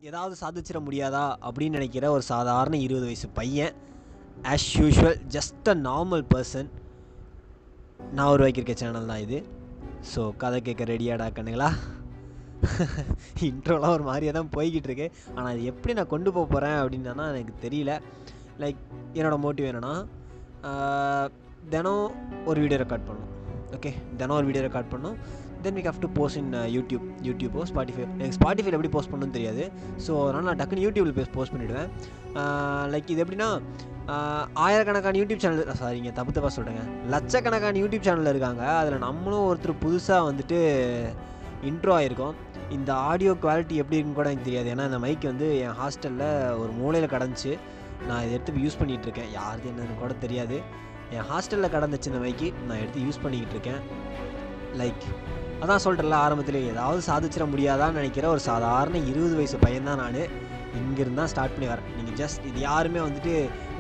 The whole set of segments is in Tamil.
ஏதாவது சாதிச்சிட முடியாதா அப்படின்னு நினைக்கிற ஒரு சாதாரண 20 வயசு பையன். As usual just a normal person. நான் உருவாக்கியிருக்க சேனல் தான் இது. ஸோ கதை கேட்க ரெடியாடா கண்ணுங்களா? இன்ட்ரோலாம் ஒரு மாதிரியாக தான் போய்கிட்டு இருக்கு. ஆனால் அது எப்படி நான் கொண்டு போக போகிறேன் அப்படின்னா எனக்கு தெரியல. லைக் என்னோடய மோட்டிவ் என்னென்னா, தினம் ஒரு வீடியோ ரெக்கார்ட் பண்ணணும். ஓகே, தினம் ஒரு வீடியோ ரெக்கார்ட் பண்ணணும். Then we have to post in யூடியூப்போ ஸ்பாட்டிஃபை. எனக்கு ஸ்பாட்டிஃபைல எப்படி போஸ்ட் பண்ணணும்னு தெரியாது. ஸோ அதனால் நான் டக்குன்னு யூடியூப்பில் போஸ்ட் பண்ணிவிடுவேன். லைக் இது எப்படின்னா, ஆயிரக்கணக்கான யூடியூப் சேனல், சாரிங்க தப்பாக சொல்கிறேங்க, லட்சக்கணக்கான யூடியூப் சேனலில் இருக்காங்க. அதில் நம்மளும் ஒருத்தர் புதுசாக வந்துட்டு இன்ட்ரோ ஆகிருக்கோம். இந்த ஆடியோ குவாலிட்டி எப்படி இருக்குன்னு கூட எனக்கு தெரியாது. ஏன்னா இந்த மைக் வந்து என் ஹாஸ்டலில் ஒரு மூலையில் கடந்துச்சு. நான் இதை எடுத்து யூஸ் பண்ணிகிட்ருக்கேன். யாருது என்னன்னு கூட தெரியாது. என் ஹாஸ்டலில் கடந்துச்சு இந்த மைக்கு, நான் எடுத்து யூஸ் பண்ணிக்கிட்டு இருக்கேன். லைக் அதான் சொல்கிறேன்ல ஆரம்பத்தில், ஏதாவது சாதிச்சிட முடியாதான்னு நினைக்கிற ஒரு சாதாரண 20 வயசு பையன்தான் நான். இங்கேருந்து தான் ஸ்டார்ட் பண்ணி வரேன். நீங்கள் ஜஸ்ட் இது யாருமே வந்துட்டு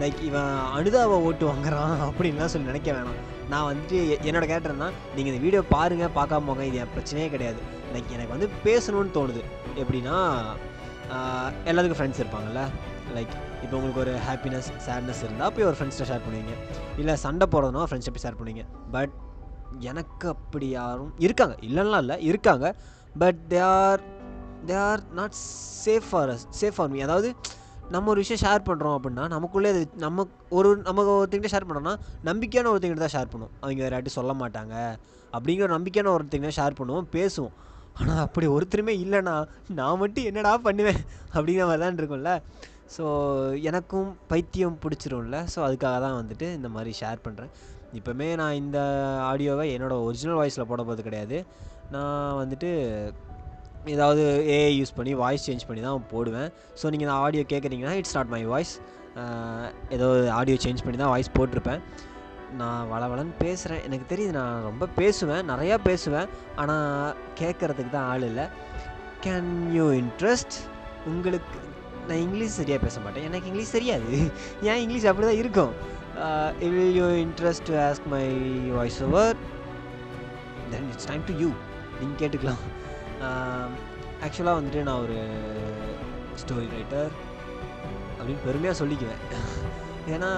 லைக் இவன் அனுதாவை ஓட்டு வாங்குறான் அப்படின்லாம் சொல்லி நினைக்க வேணாம். நான் வந்துட்டு என்னோட கேரக்டர் தான். நீங்கள் இந்த வீடியோ பாருங்கள், பார்க்காம போங்க, இது என் பிரச்சனையே கிடையாது. லைக் எனக்கு வந்து பேசணும்னு தோணுது. எப்படின்னா, எல்லாத்துக்கும் ஃப்ரெண்ட்ஸ் இருப்பாங்கள்ல. லைக் இப்போ உங்களுக்கு ஒரு ஹாப்பினஸ் சேட்னஸ் இருந்தால் போய் ஒரு ஃப்ரெண்ட்ஸ்கிட்ட ஷேர் பண்ணுவீங்க. இல்லை சண்டை போடுறதுனா ஃப்ரெண்ட்ஸ்கிட்ட போய் ஷேர் பண்ணுவீங்க. பட் எனக்கு அப்படி யாரும் இருக்காங்க, இல்லைன்னா இல்லை, இருக்காங்க. But they are not safe for me. அதாவது நம்ம ஒரு விஷயம் ஷேர் பண்ணுறோம் அப்படின்னா நமக்குள்ளே அது நமக்கு ஒருத்தங்கிட்ட ஷேர் பண்ணுறோன்னா நம்பிக்கையான ஒருத்தங்கிட்ட தான் ஷேர் பண்ணுவோம். அவங்க வேறு யார்ட்டும் சொல்ல மாட்டாங்க அப்படிங்கிற நம்பிக்கையான ஒருத்தங்கிட்ட ஷேர் பண்ணுவோம், பேசுவோம். ஆனால் அப்படி ஒருத்தருமே இல்லைன்னா நான் மட்டும் என்னடா பண்ணுவேன் அப்படிங்கிற மாதிரி தான் இருக்கும்ல. ஸோ எனக்கும் பைத்தியம் பிடிச்சிரும்ல. ஸோ அதுக்காக தான் வந்துட்டு இந்த மாதிரி ஷேர் பண்ணுறேன். இப்போமே நான் இந்த ஆடியோவை என்னோடய ஒரிஜினல் வாய்ஸில் போட போகிறது கிடையாது. நான் வந்துட்டு ஏதாவது ஏஐ யூஸ் பண்ணி வாய்ஸ் சேஞ்ச் பண்ணி தான் போடுவேன். ஸோ நீங்கள் இந்த ஆடியோ கேட்குறீங்கன்னா இட்ஸ் நாட் மை வாய்ஸ். ஏதோ ஆடியோ சேஞ்ச் பண்ணி தான் வாய்ஸ் போட்டிருப்பேன். நான் வளவளன்னு பேசுகிறேன், எனக்கு தெரியுது. நான் ரொம்ப பேசுவேன், நிறையா பேசுவேன். ஆனால் கேட்குறதுக்கு தான் ஆள் இல்லை. Can you interest? உங்களுக்கு நான் இங்கிலீஷ் சரியாக பேச மாட்டேன், எனக்கு இங்கிலீஷ் தெரியாது. ஏன் இங்கிலீஷ் அப்படி தான் இருக்கும். will you interest to ask my voice over? Then it's time to you. நீங்கள் கேட்டுக்கலாம். ஆக்சுவலாக வந்துட்டு நான் ஒரு ஸ்டோரி ரைட்டர் அப்படின்னு பெருமையாக சொல்லிக்குவேன். ஏன்னா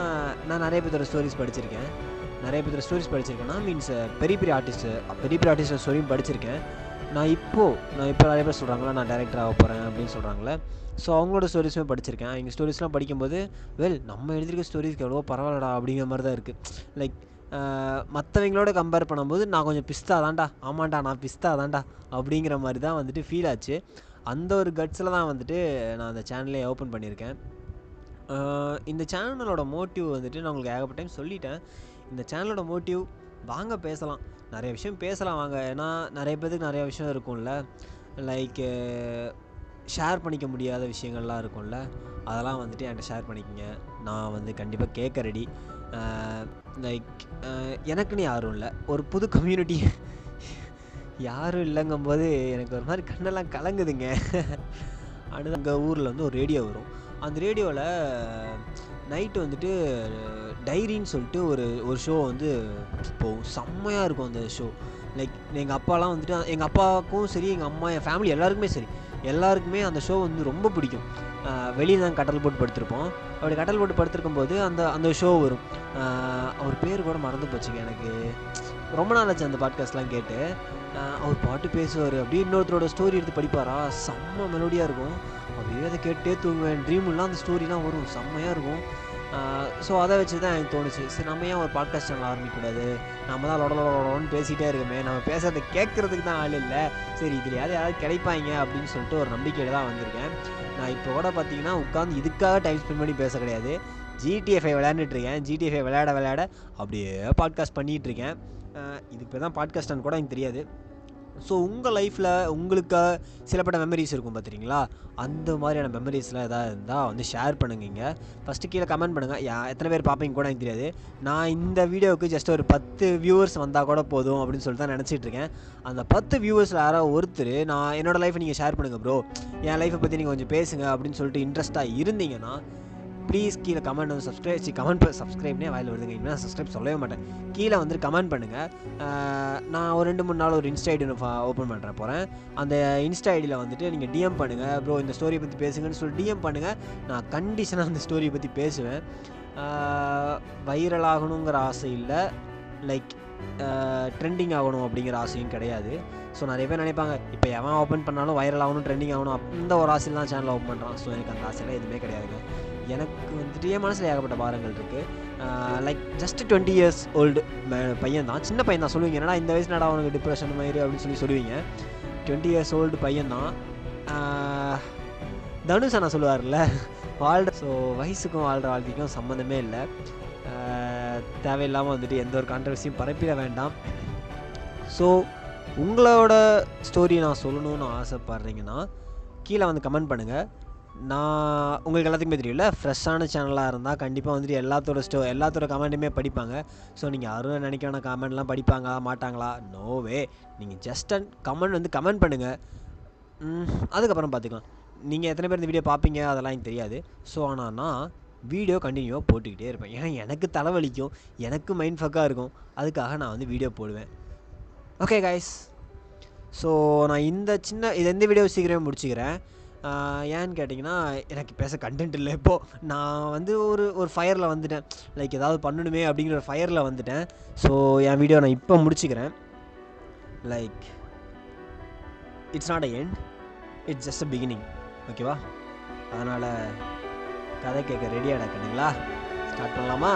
நான் நிறைய பேரோட ஸ்டோரிஸ் படிச்சிருக்கேன்னா மீன்ஸ் பெரிய பெரிய ஆர்டிஸ்ட் ஸ்டோரியும் படிச்சிருக்கேன். நான் இப்போ நிறைய பேர் சொல்கிறாங்களா நான் டைரக்டர் ஆக போகிறேன் அப்படின்னு சொல்கிறாங்களே. ஸோ அவங்களோட ஸ்டோரிஸுமே படிச்சிருக்கேன். அவங்க ஸ்டோரிஸ்லாம் படிக்கும்போது நம்ம எழுதியிருக்க ஸ்டோரிஸ்க்கு எவ்வளோ பரவாயில்லடா அப்படிங்கிற மாதிரி தான் இருக்குது. லைக் மற்றவங்களோட கம்பேர் பண்ணும்போது நான் கொஞ்சம் பிஸ்தா தான்டா, ஆமாண்டா நான் பிஸ்தா தான்டா அப்படிங்கிற மாதிரி தான் வந்துட்டு ஃபீல் ஆச்சு. அந்த ஒரு கட்ஸில் தான் வந்துட்டு நான் அந்த சேனலே ஓப்பன் பண்ணியிருக்கேன். இந்த சேனலோட மோட்டிவ் வந்துட்டு நான் உங்களுக்கு ஏகப்பட்ட டைம் சொல்லிட்டேன். இந்த சேனலோட மோட்டிவ் வாங்க பேசலாம், நிறைய விஷயம் பேசலாம் வாங்க. ஏன்னா நிறைய பேருக்கு நிறைய விஷயம் இருக்கும்ல. லைக் ஷேர் பண்ணிக்க முடியாத விஷயங்கள்லாம் இருக்கும்ல, அதெல்லாம் வந்துட்டு என்கிட்ட ஷேர் பண்ணிக்கோங்க. நான் வந்து கண்டிப்பாக கேட்க ரெடி. லைக் எனக்குன்னு யாரும் இல்லை, ஒரு புது கம்யூனிட்டி யாரும் இல்லைங்கும்போது எனக்கு ஒரு மாதிரி கண்ணெல்லாம் கலங்குதுங்க. அடுத்து எங்கள் ஊரில் வந்து ஒரு ரேடியோ வரும். அந்த ரேடியோவில் நைட்டு வந்துட்டு டைரின்னு சொல்லிட்டு ஒரு ஷோ வந்து போகும். செம்மையாக இருக்கும் அந்த ஷோ. லைக் எங்கள் அப்பாலாம் வந்துட்டு, எங்கள் அப்பாவுக்கும் சரி, எங்கள் அம்மா, என் ஃபேமிலி எல்லாருக்குமே அந்த ஷோ வந்து ரொம்ப பிடிக்கும். வெளியில் தான் கட்டல் போட்டு படுத்திருப்போம். அப்படி கட்டல் போட்டு படுத்திருக்கும் போது அந்த ஷோ வரும். அவர் பேர் கூட மறந்து போச்சுங்க, எனக்கு ரொம்ப நாள் ஆச்சு அந்த பாட்காஸ்ட்லாம் கேட்டு. அவர் பாட்டு பேசுவார், அப்படியே இன்னொருத்தரோட ஸ்டோரி எடுத்து படிப்பாரா, செம்ம மெலோடியாக இருக்கும். அப்படியே அதை கேட்டே தூங்குவேன். ட்ரீம்லாம் அந்த ஸ்டோரிலாம் வரும், செம்மையாக இருக்கும். ஸோ அதை வச்சு தான் எனக்கு தோணுச்சு, சரி நம்ம ஏன் ஒரு பாட்காஸ்ட் சேனல் ஆரம்பிக்கக்கூடாது, நம்ம தான் லொடலொடன்னு பேசிகிட்டே இருக்கோமே, நம்ம பேசுறதை கேட்குறதுக்கு தான் ஆள் இல்லை, சரி இதில் யாராவது கிடைப்பாங்க அப்படின்னு சொல்லிட்டு ஒரு நம்பிக்கையில் தான் வந்திருக்கேன். நான் இப்போ கூட பார்த்தீங்கன்னா உட்காந்து இதுக்காக டைம் ஸ்பெண்ட் பண்ணி பேச கிடையாது, GTA 5 விளையாண்டுட்ருக்கேன். GTA 5 விளையாட அப்படியே பாட்காஸ்ட் பண்ணிகிட்ருக்கேன். இது இப்போ தான் பாட்காஸ்டான்னு கூட எனக்கு தெரியாது. ஸோ உங்கள் லைஃப்பில் உங்களுக்கு சிலப்பட்ட மெமரிஸ் இருக்கும் பார்த்துறீங்களா, அந்த மாதிரியான மெமரிஸ்லாம் எதாவது இருந்தால் வந்து ஷேர் பண்ணுங்க. ஃபஸ்ட்டு கீழே கமெண்ட் பண்ணுங்கள். எத்தனை பேர் பார்ப்பீங்க கூட எனக்கு தெரியாது. நான் இந்த வீடியோவுக்கு ஜஸ்ட் ஒரு 10 வியூவர்ஸ் வந்தால் கூட போதும் அப்படின்னு சொல்லிட்டு தான் நினச்சிட்ருக்கேன். அந்த 10 வியூவர்ஸில் யாராவது ஒருத்தர் நான் என்னோடய லைஃப்பை நீங்கள் ஷேர் பண்ணுங்கள் ப்ரோ, என் லைஃப்பை பற்றி நீங்கள் கொஞ்சம் பேசுங்க அப்படின்னு சொல்லிட்டு இன்ட்ரெஸ்ட்டாக இருந்தீங்கன்னா ப்ளீஸ் கீழே கமெண்ட் வந்து சப்ஸ்கிரைப்னே வாயில் வருதுங்க, இனிமேல் சப்ஸ்கிரைப் சொல்லவே மாட்டேன். கீழே வந்து கமெண்ட் பண்ணுங்கள். நான் ஒரு 2-3 நாள் ஒரு இன்ஸ்டா ஐடி ஓப்பன் பண்ணுற போகிறேன். அந்த இன்ஸ்டா ஐடியில் வந்துட்டு நீங்கள் டிஎம் பண்ணுங்கள், ப்ரோ இந்த ஸ்டோரியை பற்றி பேசுங்கன்னு சொல்லி டிஎம் பண்ணுங்கள். நான் கண்டிஷனாக அந்த ஸ்டோரியை பற்றி பேசுவேன். வைரல் ஆகணுங்கிற ஆசை இல்லை, லைக் ட்ரெண்டிங் ஆகணும் அப்படிங்கிற ஆசையும் கிடையாது. ஸோ நிறைய பேர் நினைப்பாங்க இப்போ எவன் ஓப்பன் பண்ணாலும் வைரல் ஆகணும், ட்ரெண்டிங் ஆகணும், அந்த ஒரு ஆசையில் தான் சேனல் ஓப்பன் பண்ணுறான். ஸோ எனக்கு அந்த ஆசையெல்லாம் எதுவுமே கிடையாதுங்க. எனக்கு வந்துட்டு என் மனசில் ஏகப்பட்ட பாரங்கள் இருக்குது. லைக் ஜஸ்ட் 20 years old பையன் தான், சின்ன பையன் தான். சொல்லுவீங்க என்னடா இந்த வயசு நடா அவனுக்கு டிப்ரெஷன் மாதிரி அப்படின்னு சொல்லுவீங்க. 20 years old பையன் தான். தனுஷ் நான் சொல்லுவார்ல ஸோ வயசுக்கும் வாழ்கிற வாழ்க்கைக்கும் சம்மந்தமே இல்லை. தேவையில்லாமல் வந்துட்டு எந்த ஒரு கான்ட்ரவர்சியும் பரப்பிட வேண்டாம். ஸோ உங்களோட ஸ்டோரி நான் சொல்லணும்னு ஆசைப்பட்றீங்கன்னா கீழே வந்து கமெண்ட் பண்ணுங்கள். நான் உங்களுக்கு எல்லாத்துக்குமே தெரியும்ல, ஃப்ரெஷ்ஷான சேனலாக இருந்தால் கண்டிப்பாக வந்துட்டு எல்லாத்தோட கமெண்ட்டுமே படிப்பாங்க. ஸோ நீங்கள் யாரும் நினைக்க வேணாம் கமெண்ட்லாம் படிப்பாங்களா மாட்டாங்களா, நோவே. நீங்கள் ஜஸ்ட் கமெண்ட் பண்ணுங்கள், அதுக்கப்புறம் பார்த்துக்கலாம். நீங்கள் எத்தனை பேர் இந்த வீடியோ பார்ப்பீங்க அதெல்லாம் எனக்கு தெரியாது. ஸோ ஆனால் நான் வீடியோ கண்டினியூவாக போட்டுக்கிட்டே இருப்பேன். ஏன்னா எனக்கு தலைவலிக்கும், எனக்கு மைண்ட் ஃபக்காக இருக்கும், அதுக்காக நான் வந்து வீடியோ போடுவேன். ஓகே கைஸ், ஸோ நான் இந்த வீடியோ சீக்கிரமே முடிச்சுக்கிறேன். ஏன்னு கேட்டிங்கன்னா எனக்கு பேச கண்டென்ட் இல்லை. இப்போது நான் வந்து ஒரு ஃபயரில் வந்துட்டேன், லைக் ஏதாவது பண்ணணுமே அப்படிங்கிற ஒரு ஃபயரில் வந்துட்டேன். ஸோ என் வீடியோ நான் இப்போ முடிச்சுக்கிறேன். Like it's not a end, it's just a beginning. ஓகேவா? அதனால் கதை கேட்க ரெடியாக இருக்குங்களா? ஸ்டார்ட் பண்ணலாமா?